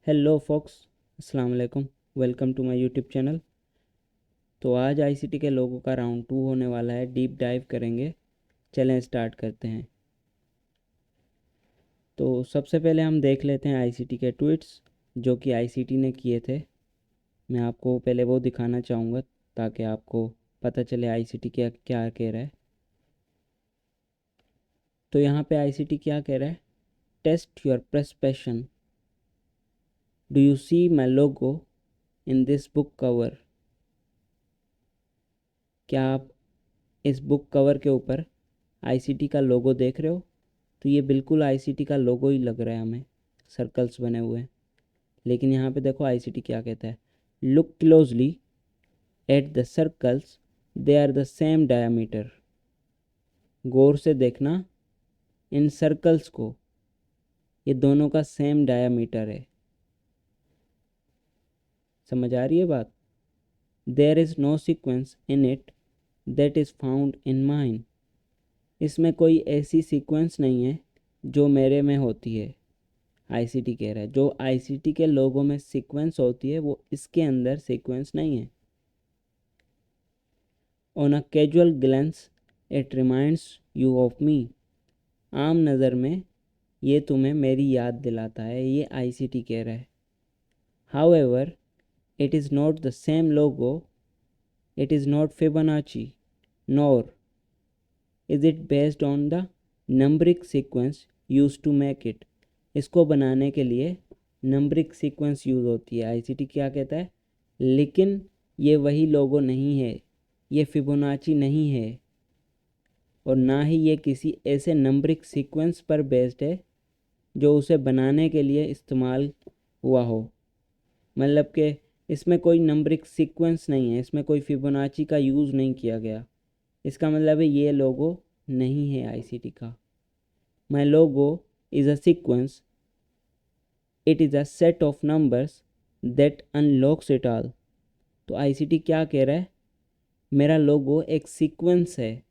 Hello folks, अस्सलाम वालेकुम। Welcome to my YouTube channel. तो आज आईसीटी के लोगों का राउंड 2 होने वाला है, डीप डाइव करेंगे। चलें स्टार्ट करते हैं। तो सबसे पहले हम देख लेते हैं आईसीटी के ट्वीट्स जो कि आईसीटी ने किए थे। मैं आपको पहले वो दिखाना चाहूँगा ताकि आपको पता चले आईसीटी क्या क्या कह रहा है। तो यहाँ पे आईसीटी क्या कह रहा है, test your perception, do you see my logo in this book cover. क्या आप इस बुक कवर के ऊपर आईसीटी का लोगो देख रहे हो? तो ये बिल्कुल आईसीटी का लोगो ही लग रहा है हमें, सर्कल्स बने हुए हैं। लेकिन यहाँ पे देखो आईसीटी क्या कहता है, look closely at the circles, they are the same diameter. गौर से देखना इन सर्कल्स को, ये दोनों का सेम डायमीटर है। समझ आ रही है बात? There is no sequence in it that is found in mine. इसमें कोई ऐसी सीक्वेंस नहीं है जो मेरे में होती है। आईसीटी कह रहा है जो आईसीटी के लोगों में सीक्वेंस होती है वो इसके अंदर सीक्वेंस नहीं है। On a casual glens it reminds you of me. आम नज़र में ये तुम्हें मेरी याद दिलाता है, ये आईसीटी कह रहा है। However it is not the same logo, it is not Fibonacci, nor is it based on the numeric sequence use to make it. इसको बनाने के लिए नंबरिक सीक्वेंस यूज़ होती है। आईसीटी क्या कहता है, लेकिन ये वही लोगो नहीं है, ये फिबोनाची नहीं है, और ना ही ये किसी ऐसे नंबरिक सीक्वेंस पर बेस्ड है जो उसे बनाने के लिए इस्तेमाल हुआ हो। मतलब कि इसमें कोई नंबरिक सीक्वेंस नहीं है, इसमें कोई फिबोनाची का यूज़ नहीं किया गया। इसका मतलब है ये लोगो नहीं है आईसीटी का। My logo is a sequence, it is a set of numbers that unlocks it all. तो आईसीटी क्या कह रहा है, मेरा लोगो एक सीक्वेंस है,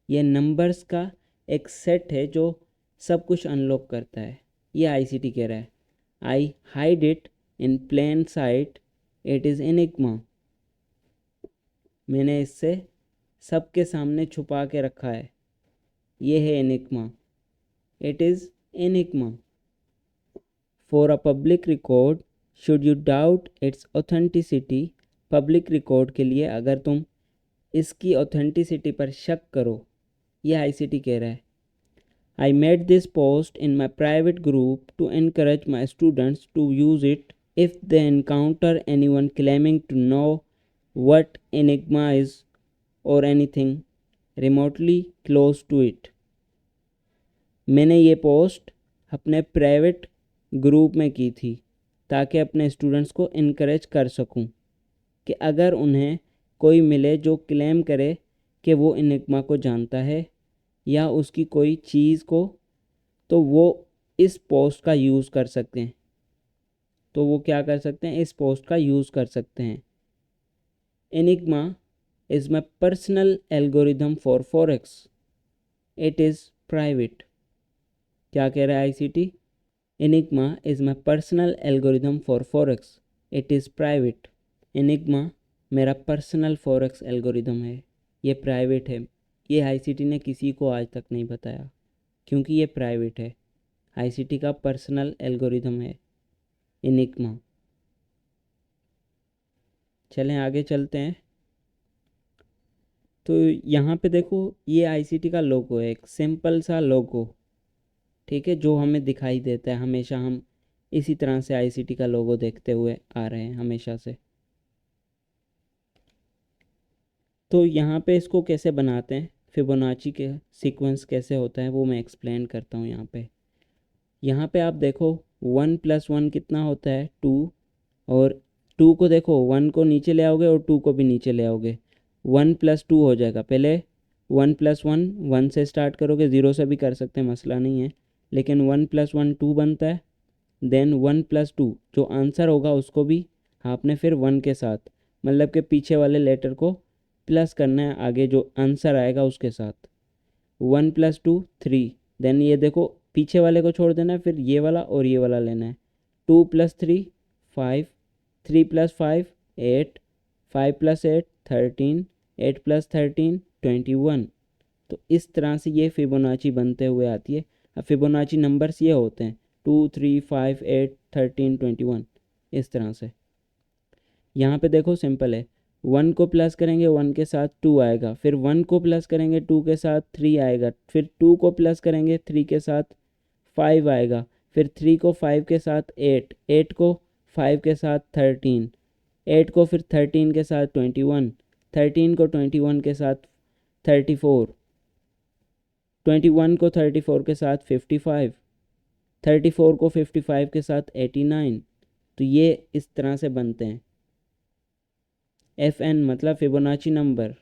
ये नंबर्स का एक सेट है जो सब कुछ अनलॉक करता है। ये आईसीटी कह रहा है। I hide it in plain sight, it is enigma. मैंने इससे सबके सामने छुपा के रखा है, ये है enigma, it is enigma. For a public record should you doubt it's authenticity. Public record के लिए अगर तुम इसकी ऑथेंटिसिटी पर शक करो, ये आईसीटी कह रहा है। I made this post in my private group to encourage my students to use it if they encounter anyone claiming to know what Enigma is or anything remotely close to it. मैंने ये post अपने private group में की थी ताकि अपने students को encourage कर सकूं कि अगर उन्हें कोई मिले जो क्लेम करे कि वो एनिग्मा को जानता है या उसकी कोई चीज़ को, तो वो इस पोस्ट का यूज़ कर सकते हैं। तो वो क्या कर सकते हैं, इस पोस्ट का यूज़ कर सकते हैं। Enigma is my personal algorithm for forex, it is private. क्या कह रहा है ICT, enigma is my personal algorithm for forex, it is private. Enigma मेरा पर्सनल फॉरेक्स एल्गोरिदम है, ये प्राइवेट है। ये आईसीटी ने किसी को आज तक नहीं बताया क्योंकि ये प्राइवेट है। आईसीटी का पर्सनल एल्गोरिदम है एनिग्मा। चलें आगे चलते हैं। तो यहाँ पे देखो ये आईसीटी का लोगो है, एक सिंपल सा लोगो, ठीक है, जो हमें दिखाई देता है हमेशा। हम इसी तरह से आईसीटी का लोगो देखते हुए आ रहे हैं हमेशा से। तो यहाँ पे इसको कैसे बनाते हैं, फिबोनाची के सीक्वेंस कैसे होता है वो मैं एक्सप्लेन करता हूँ। यहाँ पे आप देखो 1+1 कितना होता है, 2। और 2 को देखो, 1 को नीचे ले आओगे और 2 को भी नीचे ले आओगे, 1+2 हो जाएगा। पहले 1+1 1 से स्टार्ट करोगे, 0 से भी कर सकते हैं, मसला नहीं है, लेकिन 1+1 2 बनता है। देन 1+2 जो आंसर होगा उसको भी आपने फिर 1 के साथ, मतलब कि पीछे वाले लेटर को प्लस करना है आगे जो आंसर आएगा उसके साथ। 1+2 3। देन ये देखो पीछे वाले को छोड़ देना है, फिर ये वाला और ये वाला लेना है, 2 + 3 5, 3 + 5 8, 5 + 8 13, 8 + 13 21। तो इस तरह से ये फिबोनाची बनते हुए आती है। अब फिबोनाची नंबर्स ये होते हैं 2 3 5 8 13 21, इस तरह से। यहाँ पे देखो सिंपल है, 1 को प्लस करेंगे 1 के साथ 2 आएगा, फिर 1 को प्लस करेंगे 2 के साथ 3 आएगा, फिर 2 को प्लस करेंगे 3 के साथ 5 आएगा, फिर 3 को 5 के साथ 8, 8 को 5 के साथ 13, 8 को फिर 13 के साथ 21, 13 को 21 के साथ 34, 21 को 34 के साथ 55, 34 को 55 के साथ 89। तो ये इस तरह से बनते हैं। FN मतलब फिबोनाची नंबर,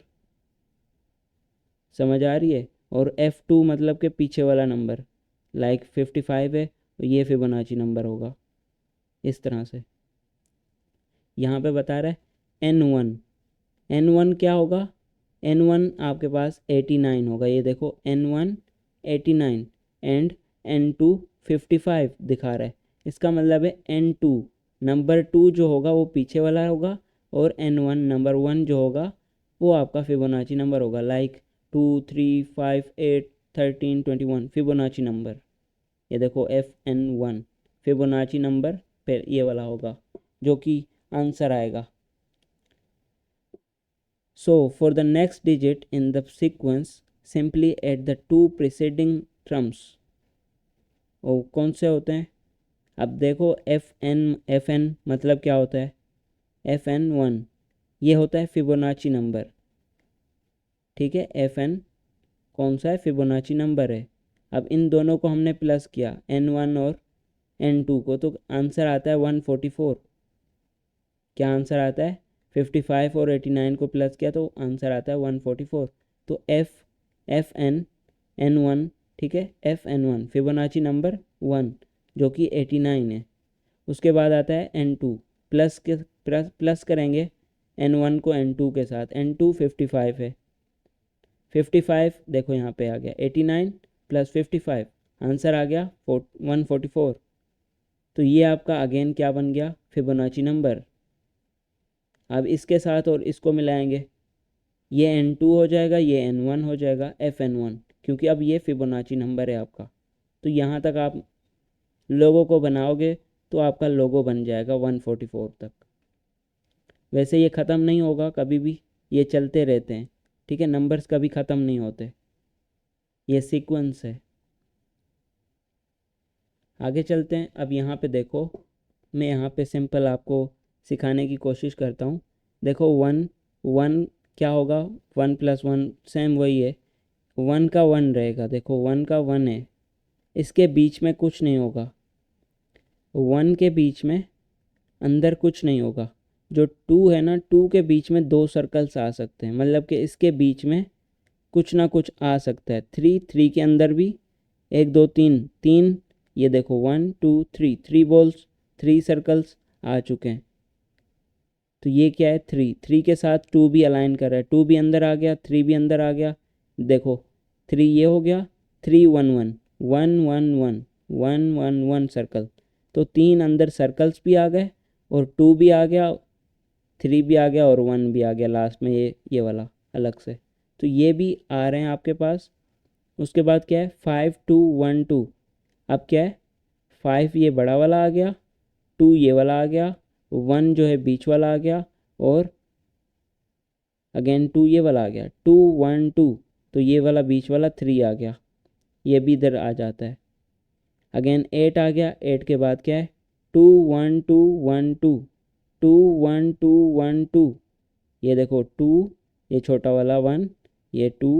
समझ आ रही है। और F2 मतलब के पीछे वाला नंबर, लाइक 55 है तो ये फिबोनाची नंबर होगा, इस तरह से। यहाँ पे बता रहा है N1, N1 क्या होगा, N1 आपके पास 89 होगा, ये देखो N1 89 एंड N2 55 दिखा रहा है। इसका मतलब है N2 नंबर 2 जो होगा वो पीछे वाला होगा, और N1 नंबर 1 जो होगा वो आपका फिबोनाची नंबर होगा, लाइक 2 3 5 8 13 21 फिबोनाची नंबर। ये देखो FN1 फिबोनाची नंबर फिर ये वाला होगा जो कि आंसर आएगा। So for the next digit in the sequence simply add the two preceding terms। और कौन से होते हैं, अब देखो FN मतलब क्या होता है, FN1 ये होता है फिबोनाची नंबर, ठीक है। FN कौन सा है, फिबोनाची नंबर है। अब इन दोनों को हमने प्लस किया N1 और N2 को, तो आंसर आता है 144। क्या आंसर आता है, 55 और 89 को प्लस किया तो आंसर आता है 144। तो FN N1, ठीक है, FN1 फिबोनाची नंबर 1 जो कि 89 है। उसके बाद आता है N2, प्लस करेंगे N1 को N2 के साथ, N2 55 है, 55 देखो यहाँ पे आ गया 89 + 55, आंसर आ गया 144। तो ये आपका अगेन क्या बन गया, फिबोनाची नंबर। अब इसके साथ और इसको मिलाएंगे, ये N2 हो जाएगा, ये N1 हो जाएगा, FN1, क्योंकि अब ये फिबोनाची नंबर है आपका। तो यहाँ तक आप लोगों को बनाओगे तो आपका लोगो बन जाएगा 144 तक। वैसे ये ख़त्म नहीं होगा कभी भी, ये चलते रहते हैं, ठीक है, नंबर्स कभी ख़त्म नहीं होते, ये सीक्वेंस है। आगे चलते हैं। अब यहाँ पे देखो, मैं यहाँ पे सिंपल आपको सिखाने की कोशिश करता हूँ। देखो 1 क्या होगा, 1 + 1 सेम वही है, 1 का 1 रहेगा, देखो 1 का 1 है, इसके बीच में कुछ नहीं होगा, 1 के बीच में अंदर कुछ नहीं होगा। जो 2 है ना, 2 के बीच में 2 सर्कल्स आ सकते हैं, मतलब कि इसके बीच में कुछ ना कुछ आ सकता है। 3 के अंदर भी 1 2 3, ये देखो 1 2 3 बॉल्स, 3 सर्कल्स आ चुके हैं। तो ये क्या है, 3 के साथ 2 भी अलाइन कर रहा है, 2 भी अंदर आ गया, 3 भी अंदर आ गया, देखो 3 ये हो गया, 3 1 1 1 1 1 1 1 1 सर्कल। तो 3 अंदर सर्कल्स भी आ गए, और 2 भी आ गया, 3 भी आ गया, और 1 भी आ गया लास्ट में, ये वाला अलग से। तो ये भी आ रहे हैं आपके पास। उसके बाद क्या है, 5 2 1 2। अब क्या है, 5 ये बड़ा वाला आ गया, 2 ये वाला आ गया, 1 जो है बीच वाला आ गया, और अगेन 2 ये वाला आ गया, 2 1 2। तो ये वाला बीच वाला 3 आ गया, ये भी इधर आ जाता है। अगेन 8 आ गया, 8 के बाद क्या है, 2 1 2 1 2, 2 1 2 1 2। ये देखो 2, ये छोटा वाला 1, ये 2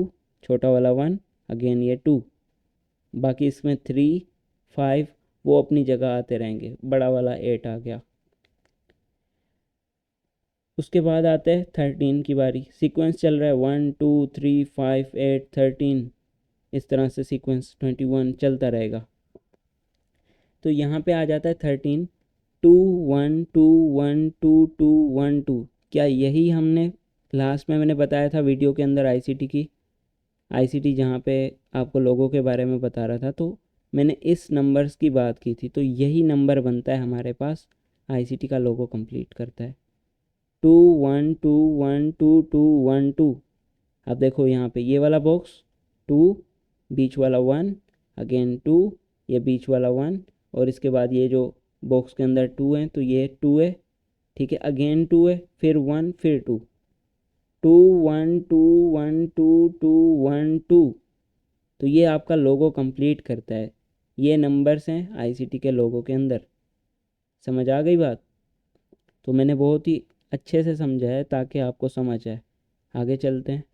छोटा वाला 1, अगेन ये 2। बाकी इसमें 3 5 वो अपनी जगह आते रहेंगे, बड़ा वाला 8 आ गया। उसके बाद आते हैं 13 की बारी। सीक्वेंस चल रहा है 1 2 3 5 8 13, इस तरह से सीक्वेंस 21 चलता रहेगा। तो यहाँ पे आ जाता है 13 2 1 2 1 2 2 1 2। क्या यही हमने लास्ट में मैंने बताया था वीडियो के अंदर आईसीटी जहाँ पे आपको लोगों के बारे में बता रहा था, तो मैंने इस नंबर्स की बात की थी, तो यही नंबर बनता है हमारे पास, आईसीटी का लोगो कंप्लीट करता है। 2 1 2 1 2 2 1 2। अब देखो यहाँ पे ये वाला बॉक्स 2, बीच वाला 1, अगेन 2, ये बीच वाला 1, और इसके बाद ये जो बॉक्स के अंदर 2 है तो ये 2 है, ठीक है, अगेन 2 है, फिर 1, फिर 2, 2 1 2 1 2 2 1 2। तो ये आपका लोगो कंप्लीट करता है। ये नंबर्स हैं आईसीटी के लोगो के अंदर। समझ आ गई बात? तो मैंने बहुत ही अच्छे से समझा है ताकि आपको समझ आए। आगे चलते हैं।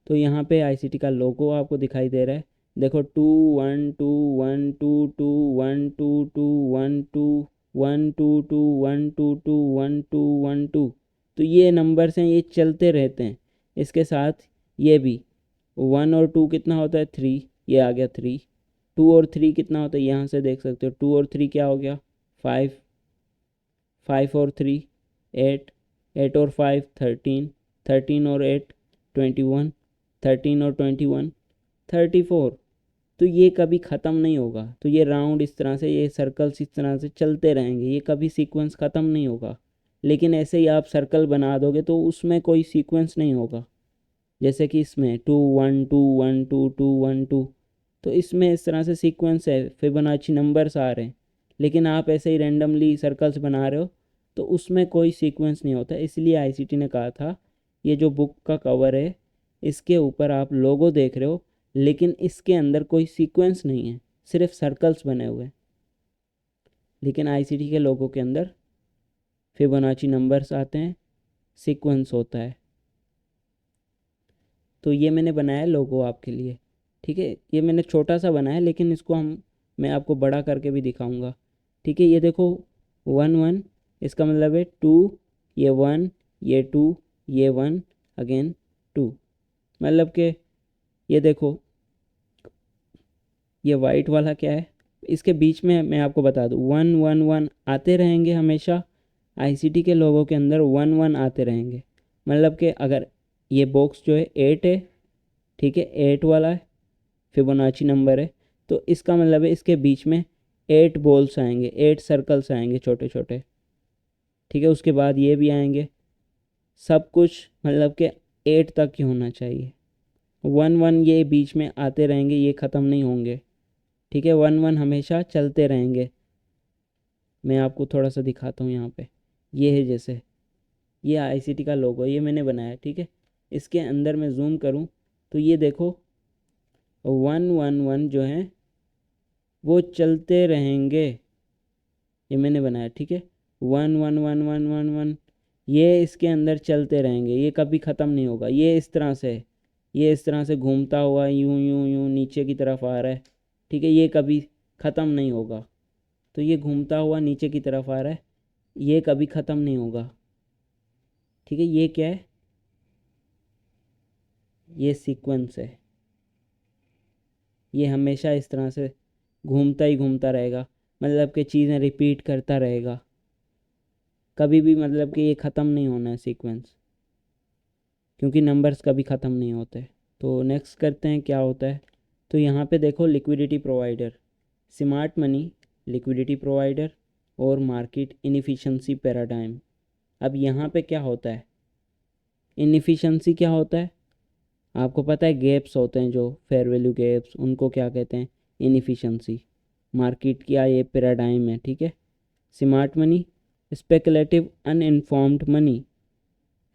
तो यहाँ पे आईसीटी का लोगो आपको दिखाई दे रहा है। देखो 2 1 2 1 2 2 1 2 2 1 2 1 2 2 1 2 2 1 2 1 2। तो ये नंबर्स हैं, ये चलते रहते हैं। इसके साथ ये भी 1 और 2 कितना होता है 3, ये आ गया 3। 2 और 3 कितना होता है, यहाँ से देख सकते हो, 2 और 3 क्या हो गया 5, 5 और 3 8, 8 और 5 13, 13 और 8 21, 13 और 21 34। तो ये कभी ख़त्म नहीं होगा। तो ये राउंड इस तरह से, ये सर्कल्स इस तरह से चलते रहेंगे, ये कभी सीक्वेंस ख़त्म नहीं होगा। लेकिन ऐसे ही आप सर्कल बना दोगे तो उसमें कोई सीक्वेंस नहीं होगा। जैसे कि इसमें 2 1 2 1 2 2 1 2, तो इसमें इस तरह से सीक्वेंस है, फिबोनाची नंबर्स आ रहे हैं। लेकिन आप ऐसे ही रैंडमली सर्कल्स बना रहे हो तो उसमें कोई सीक्वेंस नहीं होता। इसलिए आईसीटी ने कहा था ये जो बुक का कवर है इसके ऊपर आप लोगो देख रहे हो लेकिन इसके अंदर कोई सीक्वेंस नहीं है, सिर्फ सर्कल्स बने हुए हैं। लेकिन आईसीटी के लोगों के अंदर फिबोनाची नंबर्स आते हैं, सीक्वेंस होता है। तो ये मैंने बनाया है लोगो आपके लिए, ठीक है। ये मैंने छोटा सा बनाया है लेकिन इसको मैं आपको बड़ा करके भी दिखाऊंगा, ठीक है। ये देखो 1 1, इसका मतलब है 2, ये 1, ये 2, ये 1, अगेन 2। मतलब कि ये देखो ये वाइट वाला क्या है, इसके बीच में मैं आपको बता दूँ 1 1 1 आते रहेंगे हमेशा। आईसीटी के लोगों के अंदर 1 1 आते रहेंगे। मतलब कि अगर ये बॉक्स जो है 8 है, ठीक है, 8 वाला है, फिबोनाची नंबर है, तो इसका मतलब है इसके बीच में 8 बॉल्स आएंगे, 8 सर्कल्स आएंगे छोटे छोटे, ठीक है। उसके बाद ये भी आएंगे, सब कुछ मतलब कि 8 तक ही होना चाहिए। 1 1 ये बीच में आते रहेंगे, ये ख़त्म नहीं होंगे, ठीक है। 1 1 हमेशा चलते रहेंगे। मैं आपको थोड़ा सा दिखाता हूँ यहाँ पे। ये है, जैसे ये आईसीटी का लोगो ये मैंने बनाया, ठीक है। इसके अंदर मैं जूम करूँ तो ये देखो 1 1 1 जो है वो चलते रहेंगे। ये मैंने बनाया, ठीक है। 1 1 1 1 1 1 ये इसके अंदर चलते रहेंगे, ये कभी ख़त्म नहीं होगा। ये इस तरह से, ये इस तरह से घूमता हुआ यूं यूं यूं नीचे की तरफ आ रहा है, ठीक है। ये कभी ख़त्म नहीं होगा। तो ये घूमता हुआ नीचे की तरफ आ रहा है, ये कभी ख़त्म नहीं होगा, ठीक है। ये क्या है, ये सीक्वेंस है। ये हमेशा इस तरह से घूमता ही घूमता रहेगा, मतलब कि चीज़ें रिपीट करता रहेगा, कभी भी मतलब कि ये ख़त्म नहीं होना है सीक्वेंस, क्योंकि नंबर्स कभी ख़त्म नहीं होते। तो नेक्स्ट करते हैं क्या होता है। तो यहाँ पे देखो liquidity provider, smart money liquidity provider और मार्केट इनएफिशिएंसी पैराडाइम। अब यहाँ पे क्या होता है, इनएफिशिएंसी क्या होता है आपको पता है, गैप्स होते हैं जो फेयर वैल्यू गैप्स, उनको क्या कहते हैं, इनएफिशिएंसी। मार्केट की ये पैराडाइम है, ठीक है। Smart money, speculative uninformed money,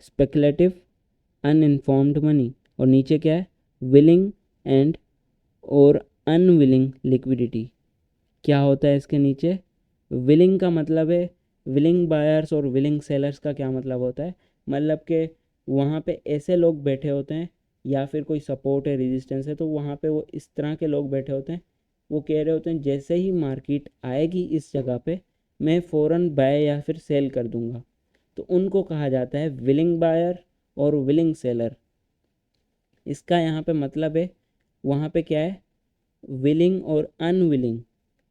speculative uninformed money, और नीचे क्या है, विलिंग एंड और अनविलिंग लिक्विडिटी। क्या होता है इसके नीचे, विलिंग का मतलब है, विलिंग बायर्स और विलिंग सेलर्स का क्या मतलब होता है, मतलब कि वहाँ पे ऐसे लोग बैठे होते हैं या फिर कोई सपोर्ट है, रेजिस्टेंस है, तो वहाँ पे वो इस तरह के लोग बैठे होते हैं। वो कह रहे होते हैं जैसे ही मार्केट आएगी इस जगह पे मैं फ़ौरन बाय या फिर सेल कर दूंगा। तो उनको कहा जाता है विलिंग बायर और विलिंग सेलर। इसका यहाँ पे मतलब है, वहाँ पे क्या है, विलिंग और अनविलिंग,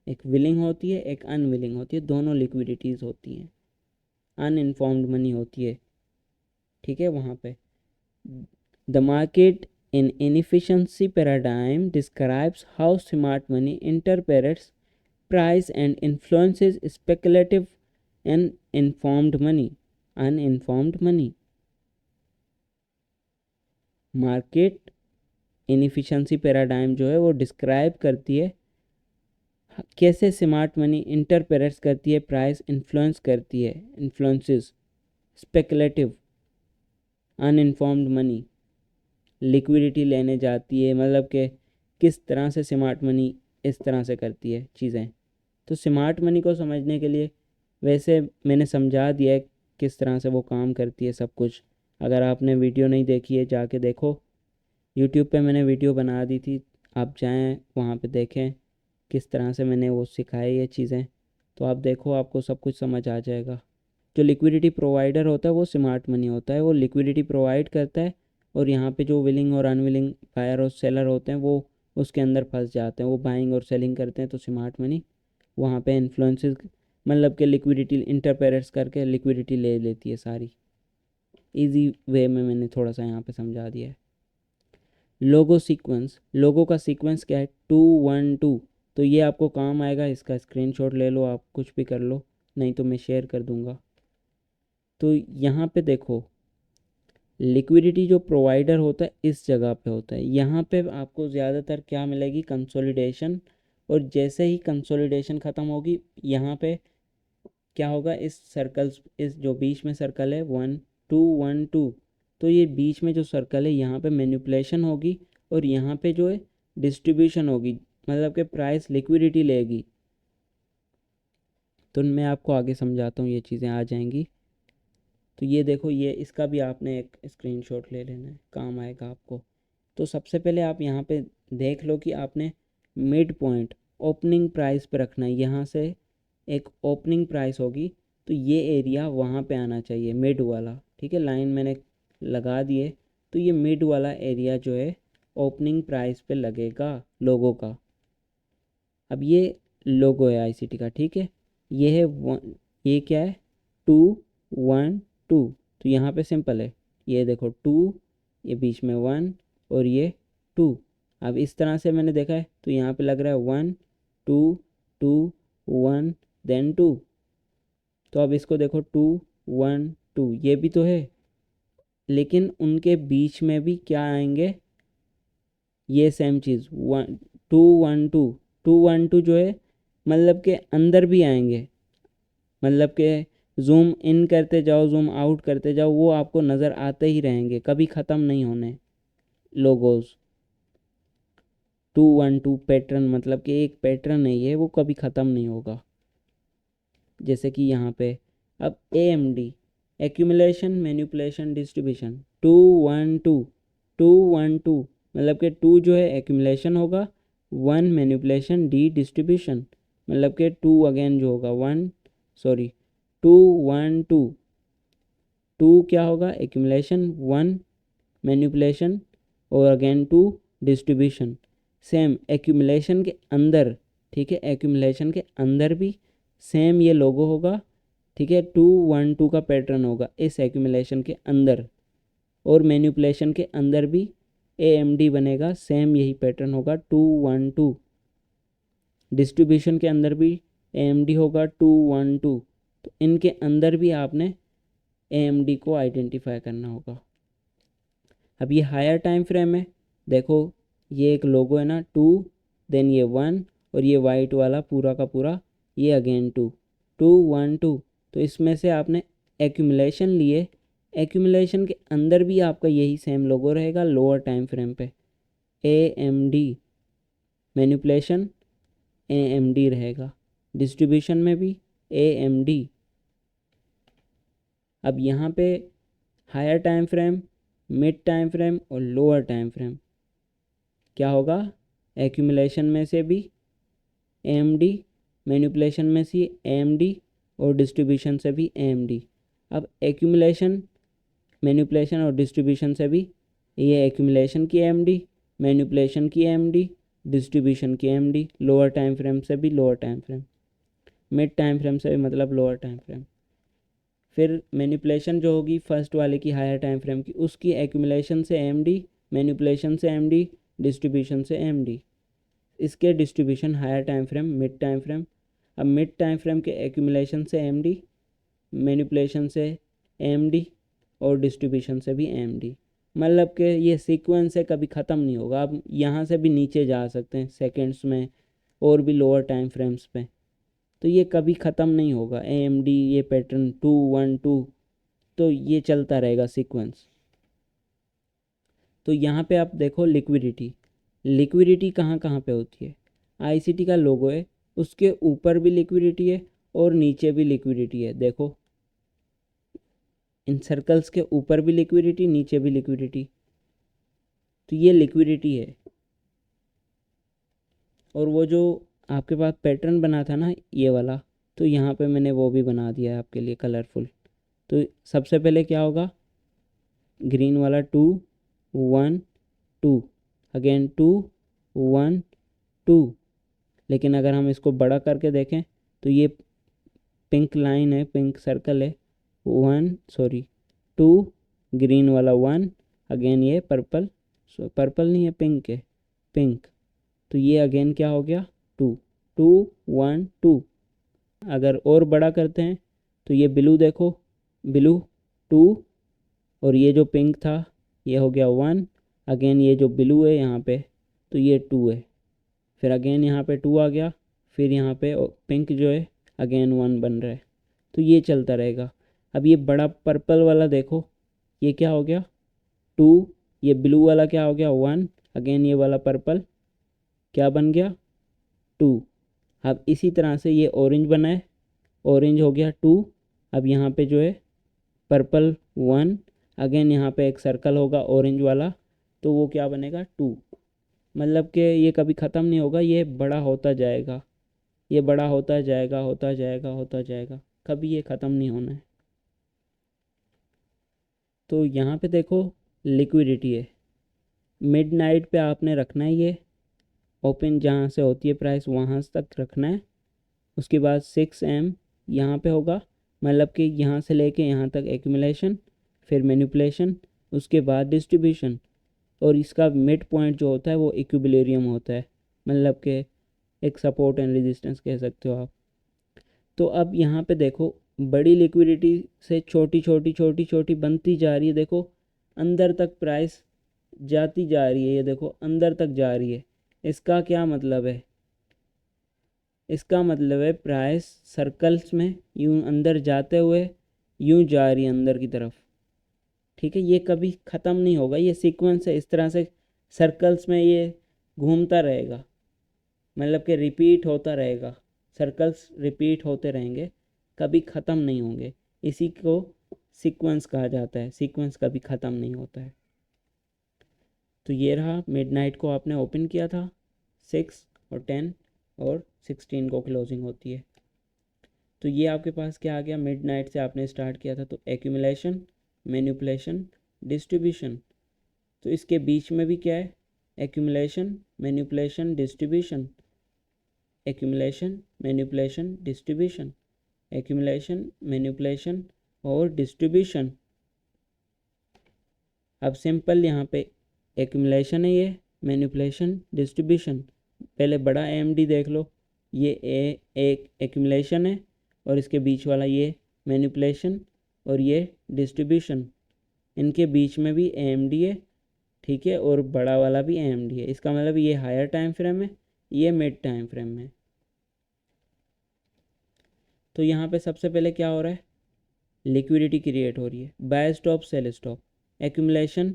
एक विलिंग होती है एक अनविलिंग होती है, दोनों लिक्विडिटीज़ होती हैं, अनइन्फॉर्म्ड मनी होती है, ठीक है। वहाँ पे the market An inefficiency paradigm describes how smart money interprets price and influences speculative and uninformed money. Market inefficiency paradigm जो है वो डिस्क्राइब करती है कैसे स्मार्ट मनी इंटरप्रेट्स करती है, प्राइस इन्फ्लुएंस करती है, influences speculative uninformed money, liquidity लेने जाती है, मतलब कि किस तरह से स्मार्ट मनी इस तरह से करती है चीज़ें। तो स्मार्ट मनी को समझने के लिए वैसे मैंने समझा दिया है किस तरह से वो काम करती है सब कुछ। अगर आपने वीडियो नहीं देखी है जाके देखो, यूट्यूब पे मैंने वीडियो बना दी थी, आप जाएं वहाँ पे देखें किस तरह से मैंने वो सिखाई ये चीज़ें, तो आप देखो आपको सब कुछ समझ आ जाएगा। जो लिक्विडिटी प्रोवाइडर होता है वो स्मार्ट मनी होता है, वो लिक्विडिटी प्रोवाइड करता है और यहाँ पे जो विलिंग और अनविलिंग बायर और सेलर होते हैं वो उसके अंदर फंस जाते हैं, वो बाइंग और सेलिंग करते हैं। तो स्मार्ट मनी वहाँ पे इन्फ्लुएंसेस मतलब कि लिक्विडिटी इंटरफेरेंस करके लिक्विडिटी ले लेती है सारी। इजी वे में मैंने थोड़ा सा यहाँ पे समझा दिया है। लोगो सीक्वेंस, लोगो का सीक्वेंस क्या है, 212। तो ये आपको काम आएगा, इसका स्क्रीनशॉट ले लो, आप कुछ भी कर लो, नहीं तो मैं शेयर कर दूंगा। तो यहाँ पे देखो लिक्विडिटी जो प्रोवाइडर होता है इस जगह पे होता है, यहाँ पे आपको ज़्यादातर क्या मिलेगी, कंसोलिडेशन। और जैसे ही कंसोलिडेशन ख़त्म होगी यहाँ पे क्या होगा, इस सर्कल्स, इस जो बीच में सर्कल है 1 2 1 2, तो ये बीच में जो सर्कल है यहाँ पे मैनिपुलेशन होगी और यहाँ पे जो है डिस्ट्रीब्यूशन होगी, मतलब कि प्राइस लिक्विडिटी लेगी। तो मैं आपको आगे समझाता हूँ, ये चीज़ें आ जाएंगी। तो ये देखो, ये इसका भी आपने एक स्क्रीनशॉट ले लेना है, काम आएगा आपको। तो सबसे पहले आप यहाँ पे देख लो कि आपने मिड पॉइंट ओपनिंग प्राइस पे रखना है। यहाँ से एक ओपनिंग प्राइस होगी तो ये एरिया वहाँ पे आना चाहिए, मिड वाला, ठीक है, लाइन मैंने लगा दिए। तो ये मिड वाला एरिया जो है ओपनिंग प्राइस पे लगेगा लोगों का। अब ये लोगो है आईसीटी का, ठीक है, ये है ये क्या है, 2 1 2। तो यहाँ पे सिंपल है, ये देखो 2, ये बीच में 1 और ये 2। अब इस तरह से मैंने देखा है तो यहाँ पे लग रहा है 1 2 2 1 देन 2। तो अब इसको देखो 2 1 2, ये भी तो है, लेकिन उनके बीच में भी क्या आएंगे, ये सेम चीज़ 1 2 1 2 जो है मतलब के अंदर भी आएंगे, मतलब के जूम इन करते जाओ जूम आउट करते जाओ वो आपको नज़र आते ही रहेंगे, कभी ख़त्म नहीं होने लोगोज। 2 1 2 पैटर्न, मतलब कि एक पैटर्न नहीं है, वो कभी ख़त्म नहीं होगा। जैसे कि यहाँ पे अब AMD, एक्यूमुलेशन मैनिपुलेशन डिस्ट्रीब्यूशन, 2 1 2 मतलब कि 2 जो है एक्यूमुलेशन होगा, 1 मैनिपुलेशन, D डिस्ट्रीब्यूशन, मतलब कि 2 अगेन जो होगा 2 क्या होगा, एक्यूमुलेशन, 1 मैनिपुलेशन और अगेन 2 डिस्ट्रीब्यूशन। सेम एक्यूमुलेशन के अंदर, ठीक है, एक्यूमुलेशन के अंदर भी सेम ये लोगो होगा, ठीक है, 2 1 2 का पैटर्न होगा इस एक्यूमुलेशन के अंदर, और मैनिपुलेशन के अंदर भी AMD बनेगा, सेम यही पैटर्न होगा 2 1 2। डिस्ट्रीब्यूशन के अंदर भी AMD होगा 2 1 2। तो इनके अंदर भी आपने AMD को आइडेंटिफाई करना होगा। अब ये हायर टाइम फ्रेम है, देखो ये एक लोगो है ना 2, देन ये 1 और ये वाइट वाला पूरा का पूरा ये अगेन 2 तो इसमें से आपने एक्यूमुलेशन लिए, एक्यूमुलेशन के अंदर भी आपका यही सेम लोगो रहेगा लोअर टाइम फ्रेम पे, AMD मैनिपुलेशन AMD रहेगा, डिस्ट्रीब्यूशन में भी AMD। अब यहाँ पे higher time frame, mid time frame और लोअर टाइम फ्रेम क्या होगा, एक्यूमुलेशन में से भी AMD, मैनिपुलेशन में से AMD और डिस्ट्रीब्यूशन से भी AMD। अब एक्यूमुलेशन मैनिपुलेशन और डिस्ट्रीब्यूशन से भी ये एक्यूमुलेशन की AMD, मैनिपुलेशन की AMD, डिस्ट्रीब्यूशन की AMD, लोअर टाइम फ्रेम से भी lower time frame, mid time frame से भी मतलब लोअर टाइम फ्रेम। फिर मैनिपुलेशन जो होगी फर्स्ट वाले की हायर टाइम फ्रेम की, उसकी एक्यूमुलेशन से AMD मैनिपुलेशन से एमडी, डिस्ट्रीब्यूशन से एमडी। इसके distribution higher time frame, mid time frame. अब मिड टाइम फ्रेम के एक्यूमुलेशन से एमडी, मैनिपुलेशन से एमडी और डिस्ट्रीब्यूशन से भी एमडी। मतलब कि ये सीक्वेंस है, कभी ख़त्म नहीं होगा। आप यहाँ से भी नीचे जा सकते हैं सेकेंड्स में और भी लोअर टाइम फ्रेम्स पे, तो ये कभी ख़त्म नहीं होगा। एएमडी ये पैटर्न 2 1 2, तो ये चलता रहेगा सीक्वेंस। तो यहाँ पे आप देखो लिक्विडिटी, लिक्विडिटी कहाँ कहाँ पे होती है। आईसीटी का लोगो है, उसके ऊपर भी लिक्विडिटी है और नीचे भी लिक्विडिटी है। देखो इन सर्कल्स के ऊपर भी लिक्विडिटी, नीचे भी लिक्विडिटी, तो ये लिक्विडिटी है। और वो जो आपके पास पैटर्न बना था ना ये वाला, तो यहाँ पे मैंने वो भी बना दिया है आपके लिए कलरफुल। तो सबसे पहले क्या होगा, ग्रीन वाला 2 1 2, अगेन 2 1 2। लेकिन अगर हम इसको बड़ा करके देखें तो ये पिंक लाइन है, पिंक सर्कल है, 2 ग्रीन वाला 1, अगेन ये पर्पल, पर्पल नहीं है पिंक है, पिंक। तो ये अगेन क्या हो गया 2 2 1 2। अगर और बड़ा करते हैं तो ये ब्लू देखो, ब्लू 2 और ये जो पिंक था ये हो गया 1, अगेन ये जो ब्लू है यहाँ पे तो ये 2 है, फिर अगेन यहाँ पे 2 आ गया, फिर यहाँ पे पिंक जो है अगेन 1 बन रहा है। तो ये चलता रहेगा। अब ये बड़ा पर्पल वाला देखो, ये क्या हो गया 2, ये ब्लू वाला क्या हो गया 1, अगेन ये वाला पर्पल क्या बन गया 2। अब इसी तरह से ये ऑरेंज बना है, ऑरेंज हो गया 2। अब यहाँ पे जो है पर्पल 1, अगेन यहाँ पे एक सर्कल होगा ऑरेंज वाला, तो वो क्या बनेगा 2। मतलब कि ये कभी ख़त्म नहीं होगा, ये बड़ा होता जाएगा, ये बड़ा होता जाएगा, होता जाएगा, होता जाएगा, कभी ये ख़त्म नहीं होना है। तो यहाँ पे देखो लिक्विडिटी है, मिड नाइट पे आपने रखना है, ये ओपन जहाँ से होती है प्राइस वहाँ तक रखना है। उसके बाद 6 AM यहाँ पे होगा, मतलब कि यहाँ से लेके यहाँ तक एक्यूमुलेशन, फिर मैनिपुलेशन, उसके बाद डिस्ट्रीब्यूशन, और इसका मिड पॉइंट जो होता है वो इक्विलिब्रियम होता है, मतलब कि एक सपोर्ट एंड रेजिस्टेंस कह सकते हो आप। तो अब यहाँ पे देखो बड़ी लिक्विडिटी से छोटी छोटी छोटी छोटी बनती जा रही है, देखो अंदर तक प्राइस जाती जा रही है, ये देखो अंदर तक जा रही है। इसका क्या मतलब है, इसका मतलब है प्राइस सर्कल्स में यूं अंदर जाते हुए यूं जा रही है अंदर की तरफ। ठीक है, ये कभी ख़त्म नहीं होगा, ये सीक्वेंस है, इस तरह से सर्कल्स में ये घूमता रहेगा, मतलब कि रिपीट होता रहेगा, सर्कल्स रिपीट होते रहेंगे, कभी ख़त्म नहीं होंगे। इसी को सीक्वेंस कहा जाता है, सीक्वेंस कभी ख़त्म नहीं होता है। तो ये रहा मिडनाइट को आपने ओपन किया था, 6 और 10 और 16 को क्लोजिंग होती है। तो ये आपके पास क्या आ गया, मिडनाइट से आपने स्टार्ट किया था, तो एक्यूमुलेशन, मैनिपुलेशन, डिस्ट्रीब्यूशन। तो इसके बीच में भी क्या है, accumulation, manipulation, distribution, accumulation, manipulation, distribution, accumulation, manipulation और डिस्ट्रीब्यूशन। अब सिंपल यहाँ पे एक्यूमुलेशन है, ये मैनिपुलेशन, डिस्ट्रीब्यूशन। पहले बड़ा एएमडी देख लो, ये एक एक्यूमुलेशन है और इसके बीच वाला ये मैनिपुलेशन और ये डिस्ट्रीब्यूशन, इनके बीच में भी एएमडी है, ठीक है, और बड़ा वाला भी एएमडी है। इसका मतलब ये हायर टाइम फ्रेम है, ये मिड टाइम फ्रेम है। तो यहाँ पे सबसे पहले क्या हो रहा है, लिक्विडिटी क्रिएट हो रही है, buy stop sell stop, accumulation,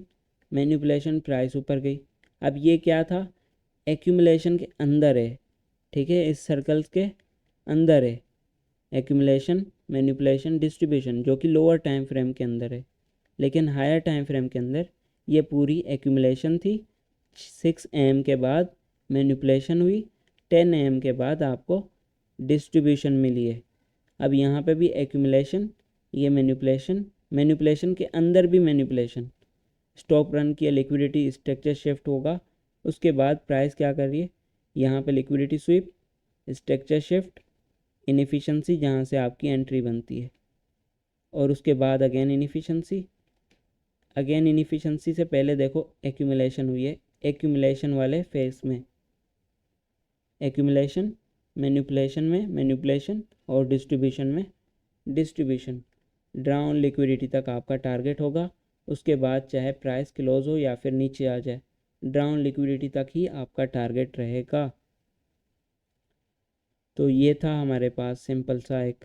manipulation, price ऊपर गई। अब ये क्या था, एक्यूमुलेशन के अंदर है, ठीक है, इस सर्कल्स के अंदर है एक्यूमुलेशन, मैनिपुलेशन, डिस्ट्रीब्यूशन, जो कि लोअर टाइम फ्रेम के अंदर है। लेकिन हायर टाइम फ्रेम के अंदर ये पूरी एक्यूमुलेशन थी, 6 AM के बाद मैनिपुलेशन हुई, 10 AM के बाद आपको डिस्ट्रीब्यूशन मिली है। अब यहाँ पे भी एक्यूमुलेशन, ये मैनिपुलेशन, मैनिपुलेशन के अंदर भी मैनिपुलेशन, स्टॉप रन किया, लिक्विडिटी स्ट्रक्चर शिफ्ट होगा, उसके बाद प्राइस क्या कर रही है, यहाँ पे liquidity SVEEP, structure shift, inefficiency जहाँ से आपकी एंट्री बनती है, और उसके बाद अगेन इनएफिशिएंसी, अगेन इनएफिशिएंसी से पहले देखो एक्यूमुलेशन हुई है, एक्यूमुलेशन वाले फेज में, एक्यूमुलेशन, मैनिपुलेशन में मैनिपुलेशन और डिस्ट्रीब्यूशन में डिस्ट्रीब्यूशन। ड्राउन लिक्विडिटी तक आपका टारगेट होगा, उसके बाद चाहे प्राइस क्लोज हो या फिर नीचे आ जाए, ड्राउन लिक्विडिटी तक ही आपका टारगेट रहेगा। तो ये था हमारे पास सिंपल सा एक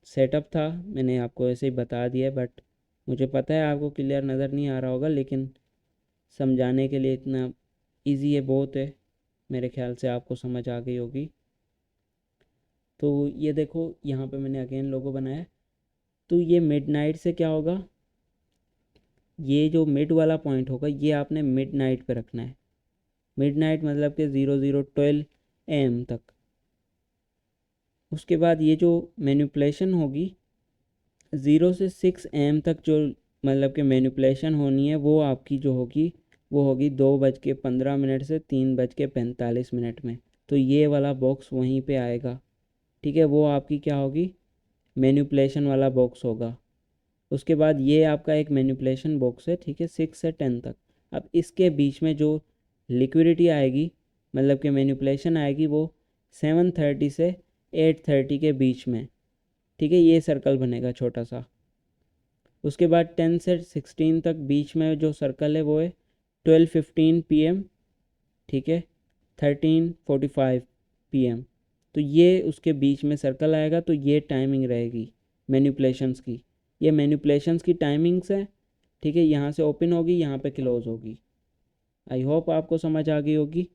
सेटअप था, मैंने आपको ऐसे ही बता दिया, बट मुझे पता है आपको क्लियर नज़र नहीं आ रहा होगा, लेकिन समझाने के लिए इतना इजी है, बहुत है, मेरे ख्याल से आपको समझ आ गई होगी। तो ये देखो यहाँ पे मैंने अगेन लोगो बनाया। तो ये मिडनाइट से क्या होगा, ये जो मिड वाला पॉइंट होगा ये आपने मिडनाइट पे रखना है। मिडनाइट मतलब कि 0012 AM तक। उसके बाद ये जो मैनिपुलेशन होगी 0 से 6 AM तक, जो मतलब कि मैनिपुलेशन होनी है वो आपकी जो होगी वो होगी 2:15 से 3:45 में। तो ये वाला बॉक्स वहीं पे आएगा, ठीक है, वो आपकी क्या होगी, मैनिपुलेशन वाला बॉक्स होगा। उसके बाद ये आपका एक मैनिपुलेशन बॉक्स है, ठीक है, 6 से 10 तक। अब इसके बीच में जो लिक्विडिटी आएगी मतलब कि मैनिपुलेशन आएगी वो 7:30 से 8:30 के बीच में, ठीक है, ये सर्कल बनेगा छोटा सा। उसके बाद 10 से 16 तक बीच में जो सर्कल है वो है 12:15 PM, ठीक है, 13:45 PM। तो ये उसके बीच में सर्कल आएगा, तो ये टाइमिंग रहेगी मैनिपुलेशंस की, ये मैनिपुलेशंस की टाइमिंग्स है, ठीक है, यहाँ से ओपन होगी, यहाँ पे क्लोज होगी। आई होप आपको समझ आ गई होगी।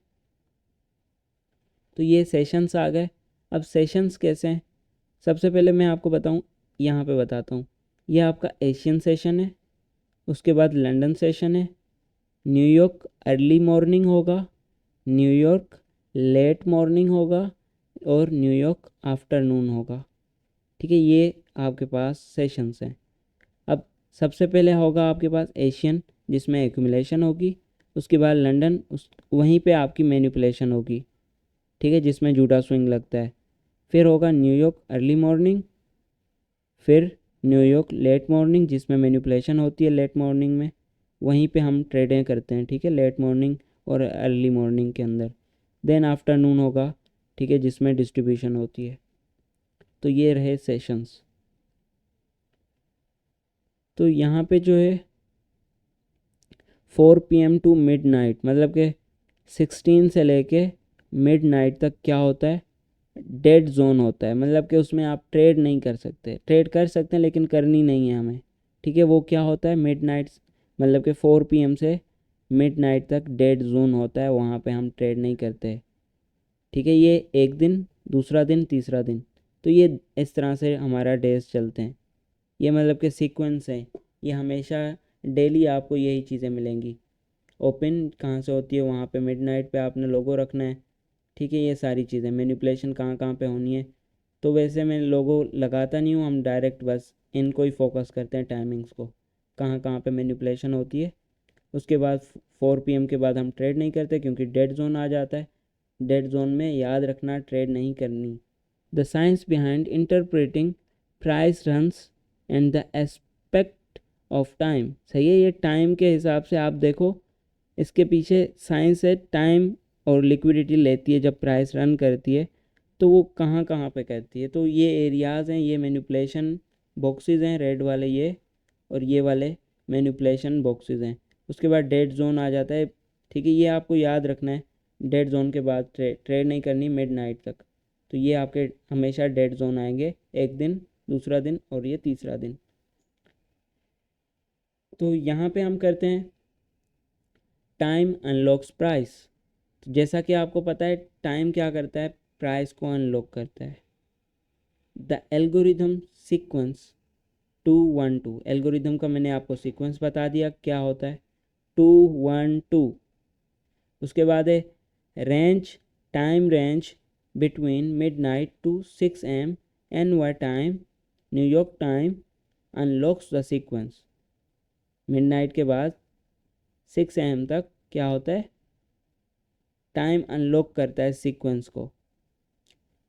तो ये सेशंस आ गए। अब सेशंस कैसे हैं, सबसे पहले मैं आपको बताऊँ, यहाँ पे बताता हूँ। ये आपका एशियन सेशन है, उसके बाद लंदन सेशन है, न्यूयॉर्क अर्ली मॉर्निंग होगा, न्यूयॉर्क लेट मॉर्निंग होगा और न्यूयॉर्क आफ्टरनून होगा, ठीक है, ये आपके पास सेशंस हैं। अब सबसे पहले होगा आपके पास एशियन, जिसमें एक्यूमुलेशन होगी, उसके बाद लंदन, उस वहीं पे आपकी मैनिपुलेशन होगी, ठीक है, जिसमें जूडा स्विंग लगता है। फिर होगा न्यूयॉर्क अर्ली मॉर्निंग, फिर न्यूयॉर्क लेट मॉर्निंग जिसमें मैनिपुलेशन होती है लेट मॉर्निंग में, वहीं पे हम ट्रेडें करते हैं, ठीक है, लेट मॉर्निंग और अर्ली मॉर्निंग के अंदर। देन आफ्टरनून होगा, ठीक है, जिसमें डिस्ट्रीब्यूशन होती है। तो ये रहे सेशंस। तो यहाँ पे जो है 4 PM टू मिड नाइट, मतलब कि 16 से लेके मिड नाइट तक क्या होता है, डेड जोन होता है, मतलब कि उसमें आप ट्रेड नहीं कर सकते, ट्रेड कर सकते हैं लेकिन करनी नहीं है हमें, ठीक है। वो क्या होता है, मिड नाइट मतलब कि 4 PM से मिड नाइट तक डेड जोन होता है, वहाँ पे हम ट्रेड नहीं करते, ठीक है। ये एक दिन, दूसरा दिन, तीसरा दिन, तो ये इस तरह से हमारा डेज चलते हैं। ये मतलब कि सीक्वेंस है, ये हमेशा डेली आपको यही चीज़ें मिलेंगी। ओपन कहाँ से होती है, वहाँ पे मिडनाइट पे आपने लोगो रखना है, ठीक है। ये सारी चीज़ें मैनिपुलेशन कहाँ कहाँ पे होनी है, तो वैसे मैं लोगो लगाता नहीं हूँ, हम डायरेक्ट बस इनको ही फोकस करते हैं, टाइमिंग्स को, कहाँ कहाँ पे मैनिपुलेशन होती है। उसके बाद 4 PM के बाद हम ट्रेड नहीं करते क्योंकि डेड जोन आ जाता है। डेड जोन में याद रखना ट्रेड नहीं करनी। The science behind interpreting price runs and the aspect of time, सही है, ये टाइम के हिसाब से आप देखो, इसके पीछे साइंस है। टाइम और लिक्विडिटी लेती है जब प्राइस रन करती है, तो वो कहाँ कहाँ पे करती है, तो ये एरियाज़ हैं, ये मैनिपुलेशन बॉक्सेस हैं, रेड वाले ये, और ये वाले मैनिपुलेशन बॉक्सेस हैं। उसके बाद डेड जोन आ जाता है, ठीक है, ये आपको याद रखना है। डेड जोन के बाद ट्रेड नहीं करनी मिड नाइट तक, तो ये आपके हमेशा डेड जोन आएंगे, एक दिन, दूसरा दिन और ये तीसरा दिन। तो यहाँ पे हम करते हैं टाइम अनलॉक्स प्राइस। तो जैसा कि आपको पता है टाइम क्या करता है, प्राइस को अनलॉक करता है। द एल्गोरिथम सीक्वेंस 212, एल्गोरिथम का मैंने आपको सीक्वेंस बता दिया क्या होता है, 212। उसके बाद है range, time range between midnight to 6 AM NY time, New York time unlocks the sequence. Midnight के बाद 6 AM तक क्या होता है, टाइम अनलॉक करता है सीक्वेंस को।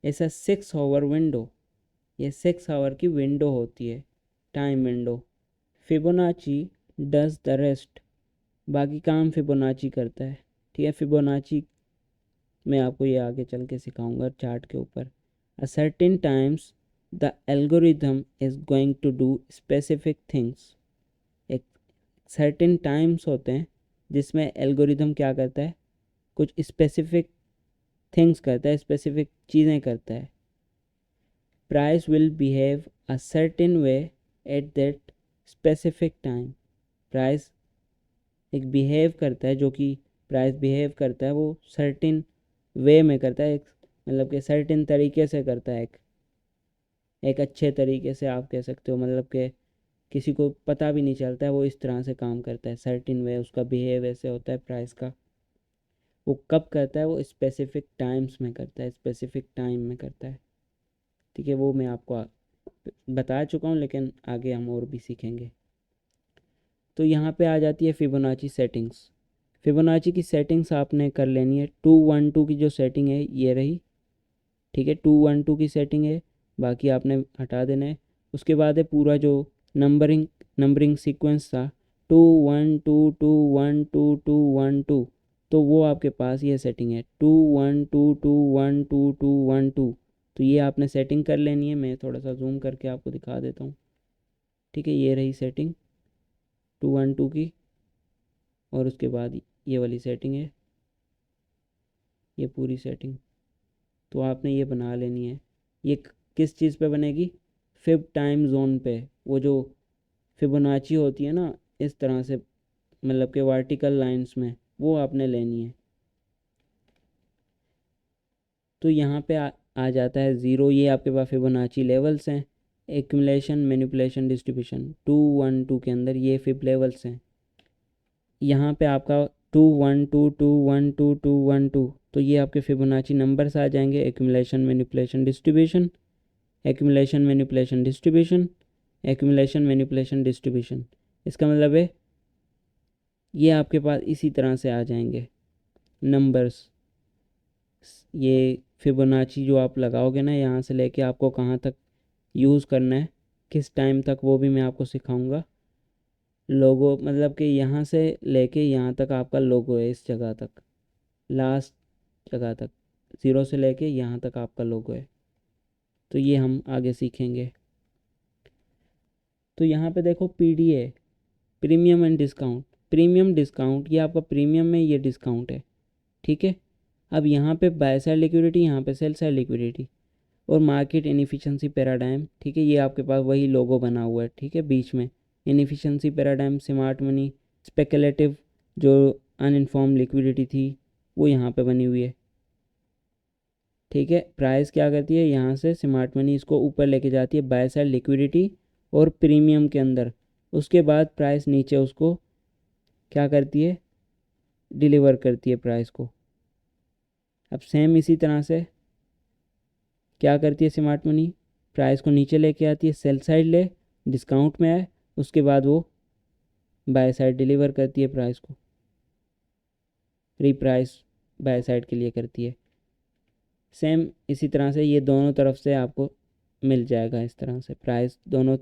ऐसा 6 आवर विंडो, ये 6 आवर की विंडो होती है, time window. Fibonacci does the rest, बाकी काम फिबोनाची करता है। ठीक है, फिबोनाची मैं आपको ये आगे चल के सिखाऊंगा चार्ट के ऊपर। A certain times the algorithm is going to do specific things, एक सर्टेन टाइम्स होते हैं जिसमें एल्गोरिथम क्या करता है, कुछ स्पेसिफिक थिंग्स करता है, स्पेसिफिक चीज़ें करता है। Price will behave a certain way at that specific time, price एक बिहेव करता है, जो कि प्राइस बिहेव करता है वो सर्टेन वे में करता है, एक मतलब कि सर्टेन तरीके से करता है, एक अच्छे तरीके से आप कह सकते हो, मतलब कि किसी को पता भी नहीं चलता है, वो इस तरह से काम करता है, सर्टेन वे उसका बिहेव ऐसे होता है प्राइस का। वो कब करता है, वो स्पेसिफिक टाइम्स में करता है, स्पेसिफिक टाइम में करता है। ठीक है, वो मैं आपको बता चुका हूँ, लेकिन आगे हम और भी सीखेंगे। तो यहाँ पे आ जाती है फिबोनाची सेटिंग्स। फिबोनाची की सेटिंग्स आपने कर लेनी है। 212 की जो सेटिंग है ये रही। ठीक है, 212 की सेटिंग है, बाकी आपने हटा देना है। उसके बाद है पूरा जो नंबरिंग सीक्वेंस था, 2 1 2 2 1 2 2 1 2, तो वो आपके पास ये सेटिंग है 2 1 2 2 1 2 2 1 2। तो ये आपने सेटिंग कर लेनी है। मैं थोड़ा सा जूम करके आपको दिखा देता हूँ। ठीक है, ये रही सेटिंग 212 की, और उसके बाद ये वाली सेटिंग है, ये पूरी सेटिंग तो आपने ये बना लेनी है। ये किस चीज़ पे बनेगी, फिब टाइम जोन पे। वो जो फिबोनाची होती है ना, इस तरह से मतलब कि वर्टिकल लाइंस में, वो आपने लेनी है। तो यहाँ पे आ जाता है ज़ीरो, ये आपके पास फिबोनाची लेवल्स हैं। एक्यूमुलेशन, मैनिपुलेशन, डिस्ट्रीब्यूशन, 212 के अंदर ये फिब लेवल्स हैं। यहाँ पे आपका 2 1 2 2 1 2 2 1 2, तो ये आपके फिबोनाची नंबर्स आ जाएंगे। Accumulation, manipulation, distribution, accumulation, manipulation, distribution, accumulation, manipulation, distribution. इसका मतलब है ये आपके पास इसी तरह से आ जाएंगे नंबर्स। ये फिबोनाची जो आप लगाओगे ना, यहाँ से लेके आपको कहाँ तक यूज़ करना है, किस टाइम तक, वो भी मैं आपको सिखाऊंगा। लोगो मतलब कि यहाँ से लेके यहाँ तक आपका लोगो है, इस जगह तक, लास्ट जगह तक, ज़ीरो से लेके यहाँ तक आपका लोगो है। तो ये हम आगे सीखेंगे। तो यहाँ पे देखो पीडी है, premium and discount. Premium discount, ये आपका प्रीमियम में ये डिस्काउंट है। ठीक है, अब यहाँ पे बाय साइड लिक्विडिटी, यहाँ पे सेल साइड लिक्विडिटी, और मार्केट इनएफिशिएंसी पैराडाइम। ठीक है, ये आपके पास वही लोगो बना हुआ है। ठीक है, बीच में inefficiency paradigm, smart money, speculative जो अनइन्फॉर्म लिक्विडिटी थी, वो यहाँ पे बनी हुई है। ठीक है, प्राइस क्या करती है, यहाँ से स्मार्ट मनी इसको ऊपर लेके जाती है बाय साइड लिक्विडिटी और प्रीमियम के अंदर। उसके बाद प्राइस नीचे उसको क्या करती है, डिलीवर करती है प्राइस को। अब सेम इसी तरह से क्या करती है स्मार्ट मनी, प्राइस को नीचे लेके आती है, सेल साइड ले, डिस्काउंट में आए, उसके बाद वो बाय साइड डिलीवर करती है प्राइस को, रीप्राइस बाय साइड के लिए करती है। सेम इसी तरह से ये दोनों तरफ से आपको मिल जाएगा। इस तरह से प्राइस दोनों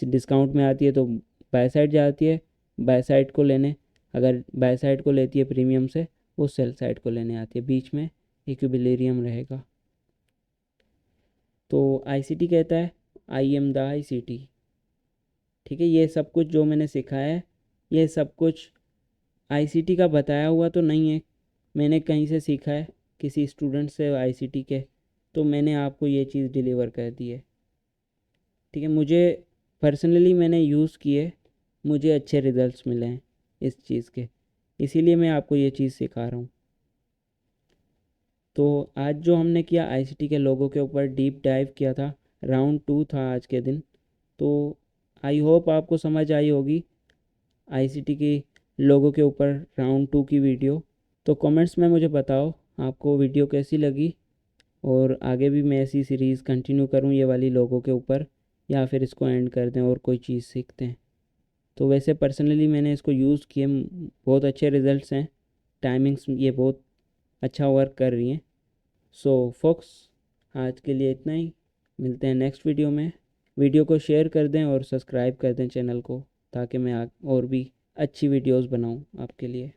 डिस्काउंट में आती है तो बाय साइड जाती है बाय साइड को लेने, अगर बाय साइड को लेती है प्रीमियम से, वो सेल साइड को लेने आती है, बीच में इक्विलिब्रियम रहेगा। तो आईसीटी कहता है आई एम द आईसीटी। ठीक है, ये सब कुछ जो मैंने सिखाया है, ये सब कुछ आईसीटी का बताया हुआ तो नहीं है, मैंने कहीं से सीखा है, किसी स्टूडेंट से आईसीटी के, तो मैंने आपको ये चीज़ डिलीवर कर दी है। ठीक है, मुझे पर्सनली मैंने यूज़ किए, मुझे अच्छे रिजल्ट्स मिले हैं इस चीज़ के, इसीलिए मैं आपको ये चीज़ सिखा रहा हूँ। तो आज जो हमने किया आईसीटी के लोगों के ऊपर डीप डाइव किया था, राउंड 2 था आज के दिन। तो आई होप आपको समझ आई होगी आईसीटी की लोगों के ऊपर राउंड 2 की वीडियो। तो कमेंट्स में मुझे बताओ आपको वीडियो कैसी लगी, और आगे भी मैं ऐसी सीरीज़ कंटिन्यू करूँ ये वाली लोगों के ऊपर, या फिर इसको एंड कर दें और कोई चीज़ सीखते हैं। तो वैसे पर्सनली मैंने इसको यूज़ किए, बहुत अच्छे रिज़ल्ट्स हैं, टाइमिंग्स ये बहुत अच्छा वर्क कर रही हैं। सो फोक्स, आज के लिए इतना ही, मिलते हैं नेक्स्ट वीडियो में। वीडियो को शेयर कर दें और सब्सक्राइब कर दें चैनल को। ताकि मैं और भी अच्छी वीडियोस बनाऊं आपके लिए।